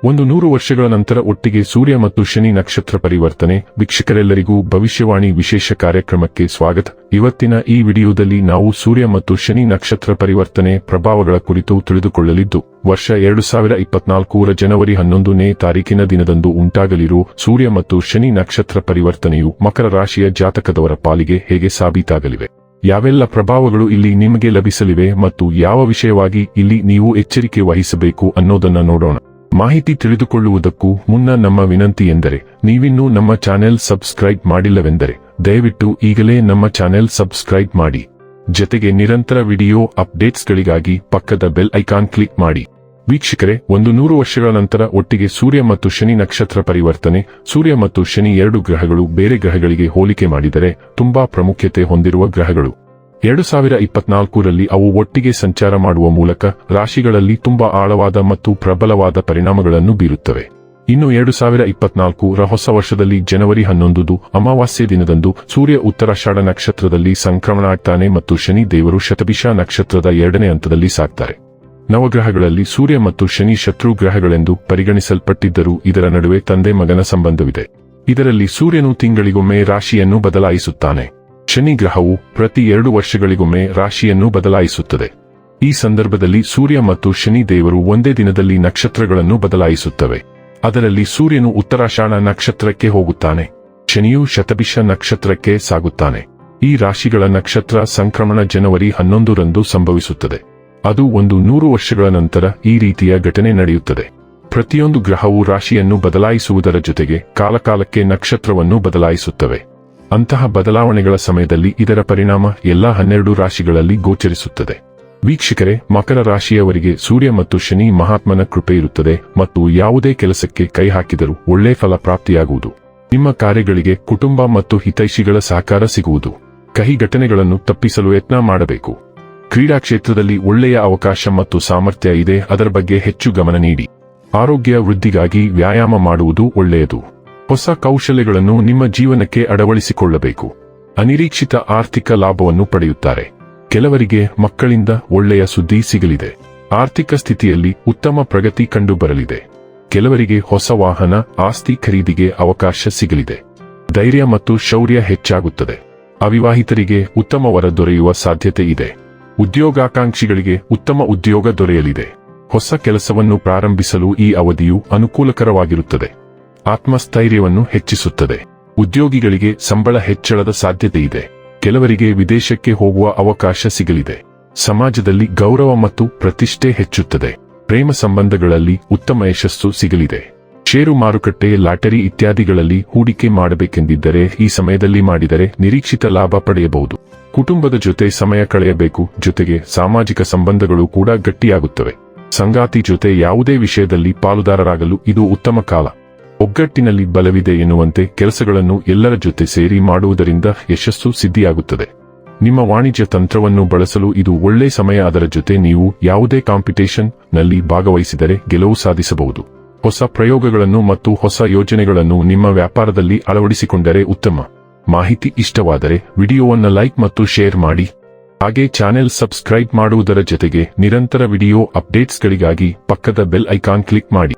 100 ವರ್ಷಗಳ ನಂತರ ಒಟ್ಟಿಗೆ ಸೂರ್ಯ ಮತ್ತು ಶನಿ ನಕ್ಷತ್ರ ಪರಿವರ್ತನೆ. ವೀಕ್ಷಕರೆಲ್ಲರಿಗೂ ಭವಿಷ್ಯವಾಣಿ ವಿಶೇಷ ಕಾರ್ಯಕ್ರಮಕ್ಕೆ ಸ್ವಾಗತ. ಇವತ್ತಿನ ಈ ವಿಡಿಯೋದಲ್ಲಿ ನಾವು ಸೂರ್ಯ ಮತ್ತು ಶನಿ ನಕ್ಷತ್ರ ಪರಿವರ್ತನೆ ಪ್ರಭಾವಗಳ ಕುರಿತು ತಿಳಿದುಕೊಳ್ಳಲಿದ್ದು, ವರ್ಷ 2024ರ ಜನವರಿ 11ನೇ ತಾರೀಕಿನ ದಿನದಂದು ಉಂಟಾಗಲಿರುವ ಸೂರ್ಯ ಮತ್ತು ಶನಿ ನಕ್ಷತ್ರ ಪರಿವರ್ತನೆಯು ಮಕರ ರಾಶಿಯ ಜಾತಕದವರ ಪಾಲಿಗೆ ಹೇಗೆ ಸಾಬೀತಾಗಲಿವೆ, ಯಾವೆಲ್ಲ ಪ್ರಭಾವಗಳು ಇಲ್ಲಿ ನಿಮಗೆ ಲಭಿಸಲಿವೆ ಮತ್ತು ಯಾವ ವಿಷಯವಾಗಿ ಇಲ್ಲಿ ನೀವು ಎಚ್ಚರಿಕೆ ವಹಿಸಬೇಕು ಅನ್ನೋದನ್ನ ನೋಡೋಣ. ಮಾಹಿತಿ ತಿಳಿದುಕೊಳ್ಳುವುದಕ್ಕೂ ಮುನ್ನ ನಮ್ಮ ವಿನಂತಿ ಎಂದರೆ, ನೀವಿನ್ನೂ ನಮ್ಮ ಚಾನೆಲ್ ಸಬ್ಸ್ಕ್ರೈಬ್ ಮಾಡಿಲ್ಲವೆಂದರೆ ದಯವಿಟ್ಟು ಈಗಲೇ ನಮ್ಮ ಚಾನೆಲ್ ಸಬ್ಸ್ಕ್ರೈಬ್ ಮಾಡಿ. ಜೊತೆಗೆ ನಿರಂತರ ವಿಡಿಯೋ ಅಪ್ಡೇಟ್ಸ್ಗಳಿಗಾಗಿ ಪಕ್ಕದ ಬೆಲ್ ಐಕಾನ್ ಕ್ಲಿಕ್ ಮಾಡಿ. ವೀಕ್ಷಕರೇ, 100 ವರ್ಷಗಳ ನಂತರ ಒಟ್ಟಿಗೆ ಸೂರ್ಯ ಮತ್ತು ಶನಿ ನಕ್ಷತ್ರ ಪರಿವರ್ತನೆ. ಸೂರ್ಯ ಮತ್ತು ಶನಿ ಎರಡು ಗ್ರಹಗಳು ಬೇರೆ ಗ್ರಹಗಳಿಗೆ ಹೋಲಿಕೆ ಮಾಡಿದರೆ ತುಂಬಾ ಪ್ರಾಮುಖ್ಯತೆ ಹೊಂದಿರುವ ಗ್ರಹಗಳು. 2024ರಲ್ಲಿ ಅವು ಒಟ್ಟಿಗೆ ಸಂಚಾರ ಮಾಡುವ ಮೂಲಕ ರಾಶಿಗಳಲ್ಲಿ ತುಂಬಾ ಆಳವಾದ ಮತ್ತು ಪ್ರಬಲವಾದ ಪರಿಣಾಮಗಳನ್ನು ಬೀರುತ್ತವೆ. ಇನ್ನು 2024ರ ಹೊಸ ವರ್ಷದಲ್ಲಿ ಜನವರಿ 11 ಅಮಾವಾಸ್ಯೆ ದಿನದಂದು ಸೂರ್ಯ ಉತ್ತರಾಷಾಢ ನಕ್ಷತ್ರದಲ್ಲಿ ಸಂಕ್ರಮಣಾಗ್ತಾನೆ ಮತ್ತು ಶನಿ ದೇವರು ಶತಭಿಷ ನಕ್ಷತ್ರದ 2ನೇ ಹಂತದಲ್ಲಿ ಸಾಗ್ತಾರೆ. ನವಗ್ರಹಗಳಲ್ಲಿ ಸೂರ್ಯ ಮತ್ತು ಶನಿ ಶತ್ರು ಗ್ರಹಗಳೆಂದು ಪರಿಗಣಿಸಲ್ಪಟ್ಟಿದ್ದರೂ ಇದರ ನಡುವೆ ತಂದೆ ಮಗನ ಸಂಬಂಧವಿದೆ. ಇದರಲ್ಲಿ ಸೂರ್ಯನು ತಿಂಗಳಿಗೊಮ್ಮೆ ರಾಶಿಯನ್ನು ಬದಲಾಯಿಸುತ್ತಾನೆ. ಶನಿ ಗ್ರಹವು ಪ್ರತಿ 2 ವರ್ಷಗಳಿಗೊಮ್ಮೆ ರಾಶಿಯನ್ನು ಬದಲಾಯಿಸುತ್ತದೆ. ಈ ಸಂದರ್ಭದಲ್ಲಿ ಸೂರ್ಯ ಮತ್ತು ಶನಿ ದೇವರು ಒಂದೇ ದಿನದಲ್ಲಿ ನಕ್ಷತ್ರಗಳನ್ನು ಬದಲಾಯಿಸುತ್ತವೆ. ಅದರಲ್ಲಿ ಸೂರ್ಯನು ಉತ್ತರಾಷಾಢ ನಕ್ಷತ್ರಕ್ಕೆ ಹೋಗುತ್ತಾನೆ, ಶನಿಯು ಶತಭಿಷ ನಕ್ಷತ್ರಕ್ಕೆ ಸಾಗುತ್ತಾನೆ. ಈ ರಾಶಿಗಳ ನಕ್ಷತ್ರ ಸಂಕ್ರಮಣ ಜನವರಿ 11ರಂದು ಸಂಭವಿಸುತ್ತದೆ. ಅದು 100 ವರ್ಷಗಳ ನಂತರ ಈ ರೀತಿಯ ಘಟನೆ ನಡೆಯುತ್ತದೆ. ಪ್ರತಿಯೊಂದು ಗ್ರಹವು ರಾಶಿಯನ್ನು ಬದಲಾಯಿಸುವುದರ ಜೊತೆಗೆ ಕಾಲಕಾಲಕ್ಕೆ ನಕ್ಷತ್ರವನ್ನು ಬದಲಾಯಿಸುತ್ತವೆ. ಅಂತಹ ಬದಲಾವಣೆಗಳ ಸಮಯದಲ್ಲಿ ಇದರ ಪರಿಣಾಮ ಎಲ್ಲಾ 12 ರಾಶಿಗಳಲ್ಲಿ ಗೋಚರಿಸುತ್ತದೆ. ವೀಕ್ಷಕರೇ, ಮಕರ ರಾಶಿಯವರಿಗೆ ಸೂರ್ಯ ಮತ್ತು ಶನಿ ಮಹಾತ್ಮನ ಕೃಪೆ ಇರುತ್ತದೆ ಮತ್ತು ಯಾವುದೇ ಕೆಲಸಕ್ಕೆ ಕೈ ಹಾಕಿದರೂ ಒಳ್ಳೆ ಫಲ ಪ್ರಾಪ್ತಿಯಾಗುವುದು. ನಿಮ್ಮ ಕಾರ್ಯಗಳಿಗೆ ಕುಟುಂಬ ಮತ್ತು ಹಿತೈಷಿಗಳ ಸಹಕಾರ ಸಿಗುವುದು. ಕಹಿ ಘಟನೆಗಳನ್ನು ತಪ್ಪಿಸಲು ಯತ್ನ ಮಾಡಬೇಕು. ಕ್ರೀಡಾ ಕ್ಷೇತ್ರದಲ್ಲಿ ಒಳ್ಳೆಯ ಅವಕಾಶ ಮತ್ತು ಸಾಮರ್ಥ್ಯ ಇದೆ, ಅದರ ಬಗ್ಗೆ ಹೆಚ್ಚು ಗಮನ ನೀಡಿ. ಆರೋಗ್ಯ ವೃದ್ಧಿಗಾಗಿ ವ್ಯಾಯಾಮ ಮಾಡುವುದು ಒಳ್ಳೆಯದು. ಹೊಸ ಕೌಶಲ್ಯಗಳನ್ನು ನಿಮ್ಮ ಜೀವನಕ್ಕೆ ಅಳವಡಿಸಿಕೊಳ್ಳಬೇಕು. ಅನಿರೀಕ್ಷಿತ ಆರ್ಥಿಕ ಲಾಭವನ್ನು ಪಡೆಯುತ್ತಾರೆ. ಕೆಲವರಿಗೆ ಮಕ್ಕಳಿಂದ ಒಳ್ಳೆಯ ಸುದ್ದಿ ಸಿಗಲಿದೆ. ಆರ್ಥಿಕ ಸ್ಥಿತಿಯಲ್ಲಿ ಉತ್ತಮ ಪ್ರಗತಿ ಕಂಡುಬರಲಿದೆ. ಕೆಲವರಿಗೆ ಹೊಸ ವಾಹನ, ಆಸ್ತಿ ಖರೀದಿಗೆ ಅವಕಾಶ ಸಿಗಲಿದೆ. ಧೈರ್ಯ ಮತ್ತು ಶೌರ್ಯ ಹೆಚ್ಚಾಗುತ್ತದೆ. ಅವಿವಾಹಿತರಿಗೆ ಉತ್ತಮ ವರ ದೊರೆಯುವ ಸಾಧ್ಯತೆ ಇದೆ. ಉದ್ಯೋಗಾಕಾಂಕ್ಷಿಗಳಿಗೆ ಉತ್ತಮ ಉದ್ಯೋಗ ದೊರೆಯಲಿದೆ. ಹೊಸ ಕೆಲಸವನ್ನು ಪ್ರಾರಂಭಿಸಲು ಈ ಅವಧಿಯು ಅನುಕೂಲಕರವಾಗಿರುತ್ತದೆ. ಆತ್ಮಸ್ಥೈರ್ಯವನ್ನು ಹೆಚ್ಚಿಸುತ್ತದೆ. ಉದ್ಯೋಗಿಗಳಿಗೆ ಸಂಬಳ ಹೆಚ್ಚಳದ ಸಾಧ್ಯತೆ ಇದೆ. ಕೆಲವರಿಗೆ ವಿದೇಶಕ್ಕೆ ಹೋಗುವ ಅವಕಾಶ ಸಿಗಲಿದೆ. ಸಮಾಜದಲ್ಲಿ ಗೌರವ ಮತ್ತು ಪ್ರತಿಷ್ಠೆ ಹೆಚ್ಚುತ್ತದೆ. ಪ್ರೇಮ ಸಂಬಂಧಗಳಲ್ಲಿ ಉತ್ತಮ ಯಶಸ್ಸು ಸಿಗಲಿದೆ. ಷೇರು ಮಾರುಕಟ್ಟೆ, ಲಾಟರಿ ಇತ್ಯಾದಿಗಳಲ್ಲಿ ಹೂಡಿಕೆ ಮಾಡಬೇಕೆಂದಿದ್ದರೆ ಈ ಸಮಯದಲ್ಲಿ ಮಾಡಿದರೆ ನಿರೀಕ್ಷಿತ ಲಾಭ ಪಡೆಯಬಹುದು. ಕುಟುಂಬದ ಜೊತೆ ಸಮಯ ಕಳೆಯಬೇಕು. ಜೊತೆಗೆ ಸಾಮಾಜಿಕ ಸಂಬಂಧಗಳು ಕೂಡ ಗಟ್ಟಿಯಾಗುತ್ತವೆ. ಸಂಗಾತಿ ಜೊತೆ ಯಾವುದೇ ವಿಷಯದಲ್ಲಿ ಪಾಲುದಾರರಾಗಲು ಇದು ಉತ್ತಮ ಕಾಲ. ಒಗ್ಗಟ್ಟಿನಲ್ಲಿ ಬಲವಿದೆ ಎನ್ನುವಂತೆ ಕೆಲಸಗಳನ್ನು ಎಲ್ಲರ ಜೊತೆ ಸೇರಿ ಮಾಡುವುದರಿಂದ ಯಶಸ್ಸು ಸಿದ್ಧಿಯಾಗುತ್ತದೆ. ನಿಮ್ಮ ವಾಣಿಜ್ಯ ತಂತ್ರವನ್ನು ಬಳಸಲು ಇದು ಒಳ್ಳೆ ಸಮಯ. ಅದರ ಜೊತೆ ನೀವು ಯಾವುದೇ ಕಾಂಪಿಟೇಷನ್ ನಲ್ಲಿ ಭಾಗವಹಿಸಿದರೆ ಗೆಲುವು ಸಾಧಿಸಬಹುದು. ಹೊಸ ಪ್ರಯೋಗಗಳನ್ನು ಮತ್ತು ಹೊಸ ಯೋಜನೆಗಳನ್ನು ನಿಮ್ಮ ವ್ಯಾಪಾರದಲ್ಲಿ ಅಳವಡಿಸಿಕೊಂಡರೆ ಉತ್ತಮ. ಮಾಹಿತಿ ಇಷ್ಟವಾದರೆ ವಿಡಿಯೋವನ್ನು ಲೈಕ್ ಮತ್ತು ಶೇರ್ ಮಾಡಿ. ಹಾಗೆ ಚಾನೆಲ್ ಸಬ್ಸ್ಕ್ರೈಬ್ ಮಾಡುವುದರ ಜೊತೆಗೆ ನಿರಂತರ ವಿಡಿಯೋ ಅಪ್ಡೇಟ್ಸ್ಗಳಿಗಾಗಿ ಪಕ್ಕದ ಬೆಲ್ ಐಕಾನ್ ಕ್ಲಿಕ್ ಮಾಡಿ.